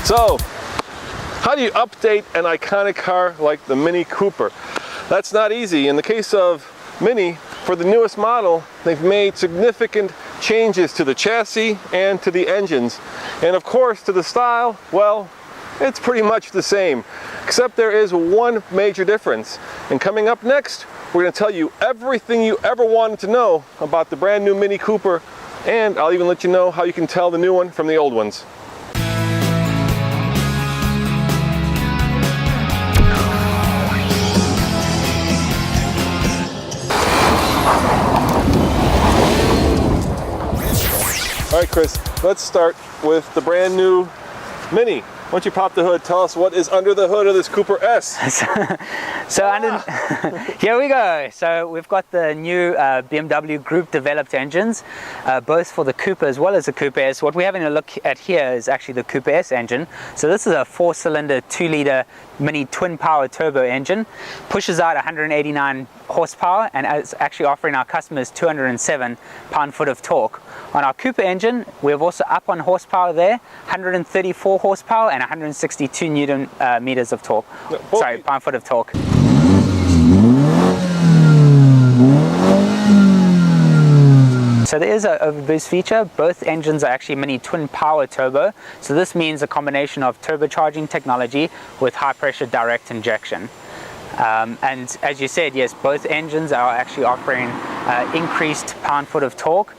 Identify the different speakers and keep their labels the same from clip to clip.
Speaker 1: So, how do you update an iconic car like the Mini Cooper? That's not easy. In the case of Mini, for the newest model, they've made significant changes to the chassis and to the engines. And of course, to the style, well, it's pretty much the same, except there is one major difference. And coming up next, we're going to tell you everything you ever wanted to know about the brand new Mini Cooper, and I'll even let you know how you can tell the new one from the old ones. All right, Chris, let's start with the brand new Mini. Why don't you pop the hood, tell us what is under the hood of this Cooper S.
Speaker 2: Here we go. So we've got the new BMW Group developed engines, both for the Cooper as well as the Cooper S. What we're having a look at here is actually the Cooper S engine. So this is a 4-cylinder, 2-liter Mini twin power turbo engine, pushes out 189 horsepower and is actually offering our customers 207 pound-foot of torque. On our Cooper engine, we've also up on horsepower there, 134 horsepower and 162 Newton meters of torque. Sorry, pound-foot of torque. So there is an overboost feature. Both engines are actually Mini twin power turbo. So this means a combination of turbocharging technology with high pressure direct injection. And as you said, yes, both engines are actually offering increased pound-foot of torque.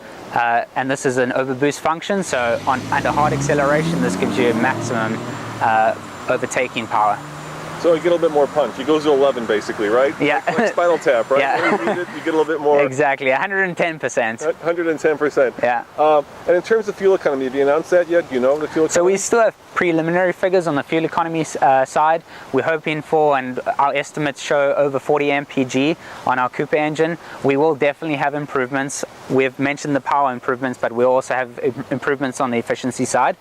Speaker 2: And this is an overboost function, so under hard acceleration, this gives you maximum overtaking power.
Speaker 1: So you get a little bit more punch. It goes to 11 basically, right?
Speaker 2: Yeah.
Speaker 1: Like Spinal Tap, right?
Speaker 2: Yeah.
Speaker 1: When you need it, you get a little bit more.
Speaker 2: Exactly, 110%.
Speaker 1: 110%.
Speaker 2: Yeah.
Speaker 1: And in terms of fuel economy, have you announced that yet? Do you know the fuel economy?
Speaker 2: So we still have preliminary figures on the fuel economy side. We're hoping for, and our estimates show, over 40 mpg on our Cooper engine. We will definitely have improvements. We've mentioned the power improvements, but we'll also have improvements on the efficiency side.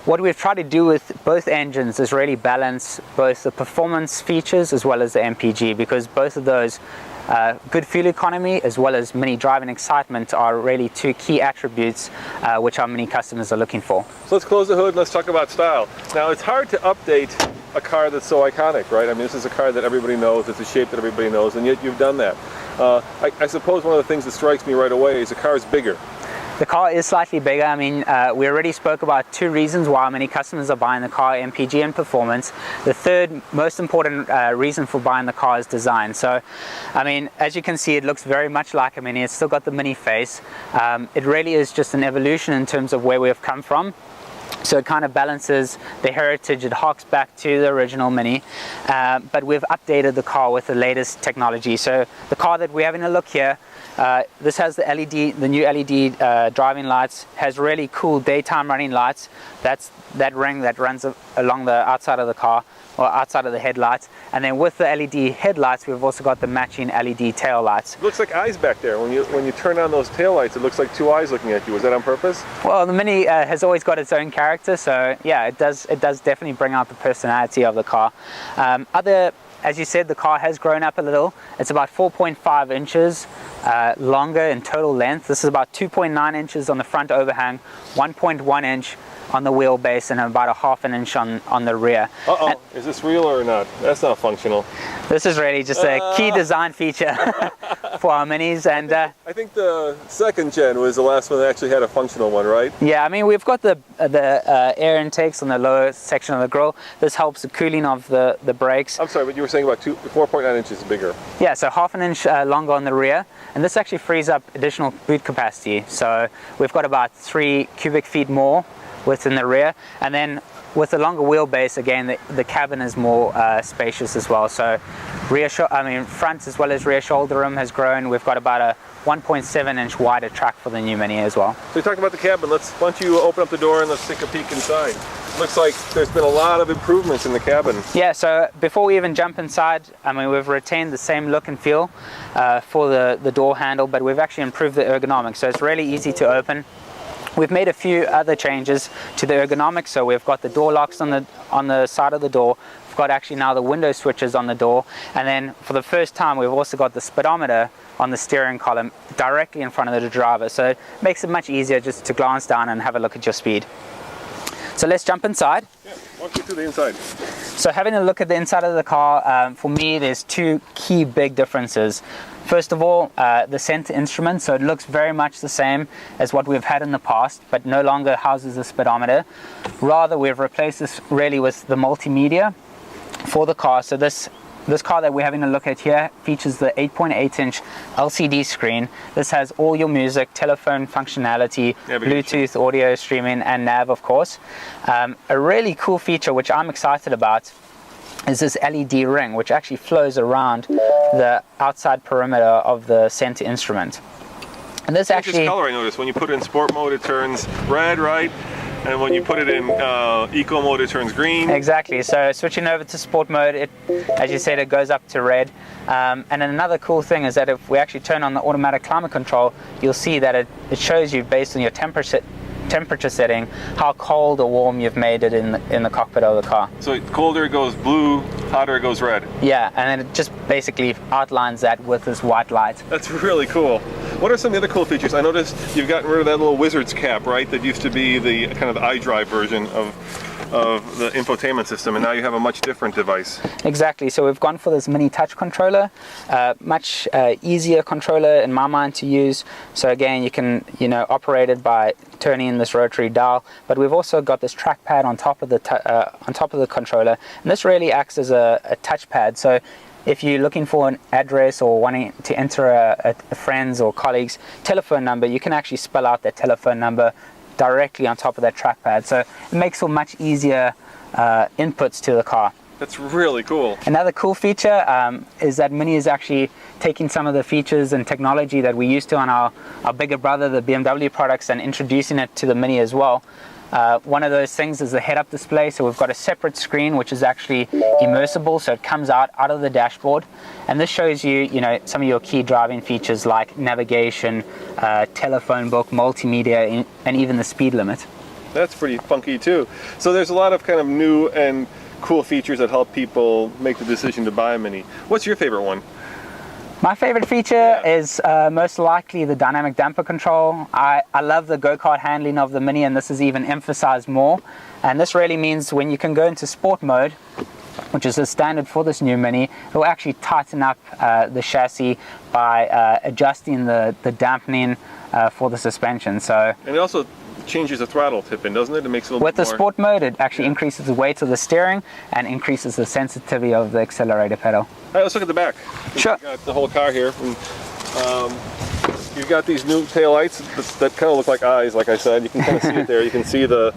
Speaker 2: What we've tried to do with both engines is really balance both the performance features as well as the MPG, because both of those, good fuel economy as well as Mini driving excitement, are really two key attributes which our Mini customers are looking for.
Speaker 1: So let's close the hood and let's talk about style. Now, it's hard to update a car that's so iconic, right? I mean, this is a car that everybody knows, it's a shape that everybody knows, and yet you've done that. I suppose one of the things that strikes me right away is the car is bigger.
Speaker 2: The car is slightly bigger. I mean, we already spoke about two reasons why many customers are buying the car: MPG and performance. The third most important reason for buying the car is design. So, I mean, as you can see, it looks very much like a Mini. It's still got the Mini face. It really is just an evolution in terms of where we've come from. So it kind of balances the heritage. It harks back to the original Mini, but we've updated the car with the latest technology. So the car that we're having a look here, this has the new LED driving lights, has really cool daytime running lights. That's that ring that runs along the outside of the car, or outside of the headlights. And then with the LED headlights, we've also got the matching LED tail lights.
Speaker 1: It looks like eyes back there. When you turn on those tail lights, it looks like two eyes looking at you. Was that on purpose?
Speaker 2: Well, the Mini has always got its own character, so yeah, it does definitely bring out the personality of the car. As you said, the car has grown up a little. It's about 4.5 inches longer in total length. This is about 2.9 inches on the front overhang, 1.1 inch on the wheelbase, and about a ½ an inch on the rear.
Speaker 1: Uh-oh, is this real or not? That's not functional.
Speaker 2: This is really just a key design feature for our Minis. And
Speaker 1: I think the second gen was the last one that actually had a functional one, right?
Speaker 2: Yeah, I mean, we've got the air intakes on the lower section of the grille. This helps the cooling of the brakes.
Speaker 1: I'm sorry, but you were saying about 4.9 inches bigger.
Speaker 2: Yeah, so ½ an inch longer on the rear, and this actually frees up additional boot capacity. So we've got about 3 cubic feet more within the rear, and then with the longer wheelbase, again, the cabin is more spacious as well. So front as well as rear shoulder room has grown. We've got about a 1.7 inch wider track for the new Mini as well.
Speaker 1: So you talked about the cabin. Why don't you open up the door and let's take a peek inside. Looks like there's been a lot of improvements in the cabin.
Speaker 2: Yeah, so before we even jump inside, I mean, we've retained the same look and feel for the door handle, but we've actually improved the ergonomics. So it's really easy to open. We've made a few other changes to the ergonomics. So we've got the door locks on the side of the door. We've got actually now the window switches on the door. And then for the first time, we've also got the speedometer on the steering column directly in front of the driver. So it makes it much easier just to glance down and have a look at your speed. So let's jump inside.
Speaker 1: Yeah, walk me through the inside.
Speaker 2: So having a look at the inside of the car, for me there's two key big differences. First of all, the center instrument, so it looks very much the same as what we've had in the past, but no longer houses a speedometer. Rather, we've replaced this really with the multimedia for the car. So this car that we're having a look at here features the 8.8-inch LCD screen. This has all your music, telephone functionality, Bluetooth, audio streaming, and nav, of course. A really cool feature, which I'm excited about, is this LED ring, which actually flows around the outside perimeter of the center instrument. And this actually...
Speaker 1: This color, I noticed, when you put it in sport mode, it turns red, right? And when you put it in eco mode, it turns green.
Speaker 2: Exactly. So switching over to sport mode, it, as you said, it goes up to red. And then another cool thing is that if we actually turn on the automatic climate control, you'll see that it shows you based on your temperature setting how cold or warm you've made it in the cockpit of the car.
Speaker 1: So colder it goes blue, hotter it goes red.
Speaker 2: Yeah, and then it just basically outlines that with this white light.
Speaker 1: That's really cool. What are some of the other cool features? I noticed you've gotten rid of that little wizard's cap, right? That used to be the kind of the iDrive version of the infotainment system, and now you have a much different device.
Speaker 2: Exactly. So we've gone for this mini touch controller, much easier controller in my mind to use. So again, you can operate it by turning this rotary dial, but we've also got this trackpad on top of the controller, and this really acts as a touchpad. So if you're looking for an address or wanting to enter a friend's or colleague's telephone number, you can actually spell out that telephone number directly on top of that trackpad. So it makes for much easier inputs to the car.
Speaker 1: That's really cool.
Speaker 2: Another cool feature is that Mini is actually taking some of the features and technology that we used to on our bigger brother, the BMW products, and introducing it to the Mini as well. One of those things is the head-up display. So we've got a separate screen which is actually immersible, so it comes out of the dashboard, and this shows you some of your key driving features like navigation, telephone book, multimedia, and even the speed limit.
Speaker 1: That's pretty funky too. So there's a lot of kind of new and cool features that help people make the decision to buy a Mini. What's your favorite one?
Speaker 2: My favorite feature is most likely the dynamic damper control. I love the go-kart handling of the Mini, and this is even emphasized more. And this really means when you can go into sport mode, which is the standard for this new Mini, it will actually tighten up the chassis by adjusting the dampening for the suspension. And
Speaker 1: it also changes the throttle tip-in, doesn't it? It makes it a little
Speaker 2: bit more... With the sport mode, it actually increases the weight of the steering and increases the sensitivity of the accelerator pedal.
Speaker 1: All right, let's look at the back.
Speaker 2: Sure.
Speaker 1: You've got the whole car here. You've got these new taillights that kind of look like eyes, like I said. You can kind of see it there. You can see the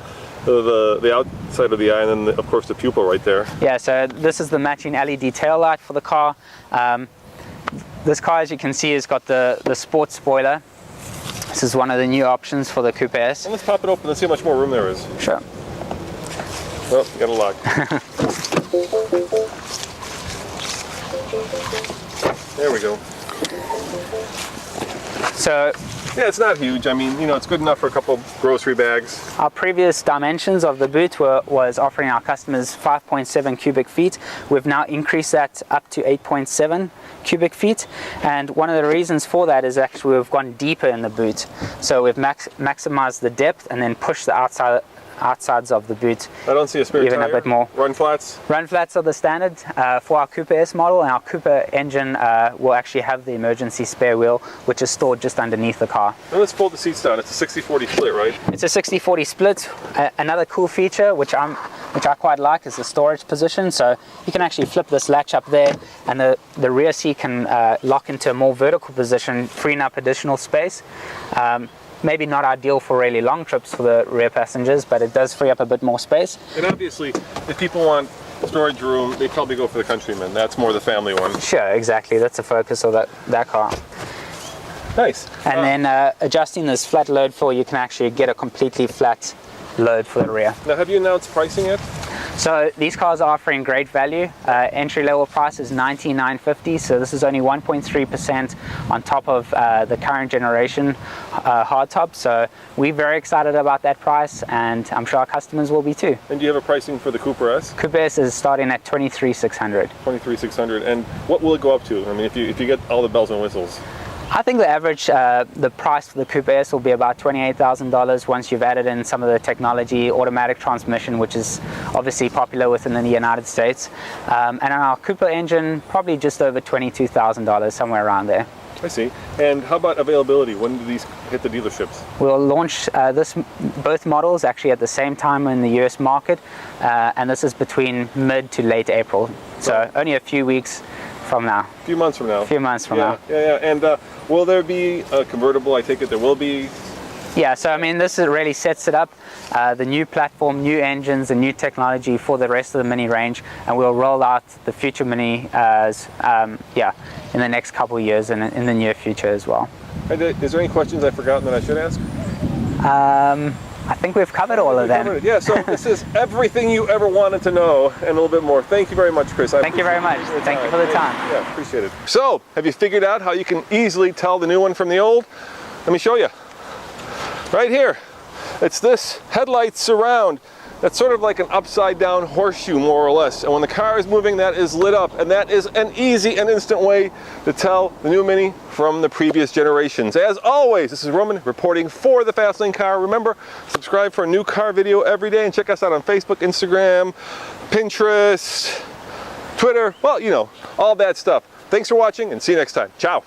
Speaker 1: outside of the eye, and then of course the pupil right there.
Speaker 2: Yeah, so this is the matching LED tail light for the car. This car, as you can see, has got the sport spoiler. This is one of the new options for the Coupe S.
Speaker 1: Well, let's pop it open and see how much more room there is.
Speaker 2: Sure.
Speaker 1: Oh, you got a lock. There we go.
Speaker 2: So,
Speaker 1: yeah, it's not huge. I mean, it's good enough for a couple grocery bags.
Speaker 2: Our previous dimensions of the boot was offering our customers 5.7 cubic feet. We've now increased that up to 8.7 cubic feet, and one of the reasons for that is actually we've gone deeper in the boot. So we've maximized the depth and then pushed the outsides of the boot.
Speaker 1: I don't see a spare
Speaker 2: even
Speaker 1: tire.
Speaker 2: A bit more.
Speaker 1: Run flats?
Speaker 2: Run flats are the standard for our Coupe S model, and our Coupe engine will actually have the emergency spare wheel, which is stored just underneath the car.
Speaker 1: Now let's fold the seats down. It's a 60-40 split, right?
Speaker 2: It's a 60-40 split. Another cool feature which I quite like is the storage position. So you can actually flip this latch up there, and the rear seat can lock into a more vertical position, freeing up additional space. Maybe not ideal for really long trips for the rear passengers, but it does free up a bit more space.
Speaker 1: And obviously, if people want storage room, they probably go for the Countryman. That's more the family one.
Speaker 2: Sure, exactly. That's the focus of that car.
Speaker 1: Nice.
Speaker 2: And then adjusting this flat load floor, you can actually get a completely flat load for the rear.
Speaker 1: Now, have you announced pricing yet?
Speaker 2: So these cars are offering great value. Entry level price is $19,950, so this is only 1.3% on top of the current generation hardtop. So we're very excited about that price, and I'm sure our customers will be too.
Speaker 1: And do you have a pricing for the Cooper S?
Speaker 2: Coupe S is starting at $23,600.
Speaker 1: $23,600, and what will it go up to? I mean, if you get all the bells and whistles.
Speaker 2: I think the average, the price for the Coupe S will be about $28,000 once you've added in some of the technology, automatic transmission, which is obviously popular within the United States. And on our Coupe engine, probably just over $22,000, somewhere around there.
Speaker 1: I see. And how about availability? When do these hit the dealerships?
Speaker 2: We'll launch both models actually at the same time in the US market, and this is between mid to late April. So only a few weeks from now.
Speaker 1: A few months from now.
Speaker 2: A few months from now.
Speaker 1: Yeah. And will there be a convertible? I take it there will be.
Speaker 2: Yeah, so I mean, this really sets it up, the new platform, new engines, and new technology for the rest of the Mini range, and we'll roll out the future Mini as, in the next couple of years and in the near future as well.
Speaker 1: And, is there any questions I've forgotten that I should ask?
Speaker 2: I think we've covered all of them.
Speaker 1: Yeah, so this is everything you ever wanted to know and a little bit more. Thank you very much, Chris.
Speaker 2: Thank you very much. Thank you for the time.
Speaker 1: Yeah, appreciate it. So, have you figured out how you can easily tell the new one from the old? Let me show you. Right here, it's this headlight surround. That's sort of like an upside down horseshoe, more or less. And when the car is moving, that is lit up. And that is an easy and instant way to tell the new Mini from the previous generations. As always, this is Roman reporting for the Fastlane Car. Remember, subscribe for a new car video every day and check us out on Facebook, Instagram, Pinterest, Twitter, well, you know, all that stuff. Thanks for watching and see you next time. Ciao.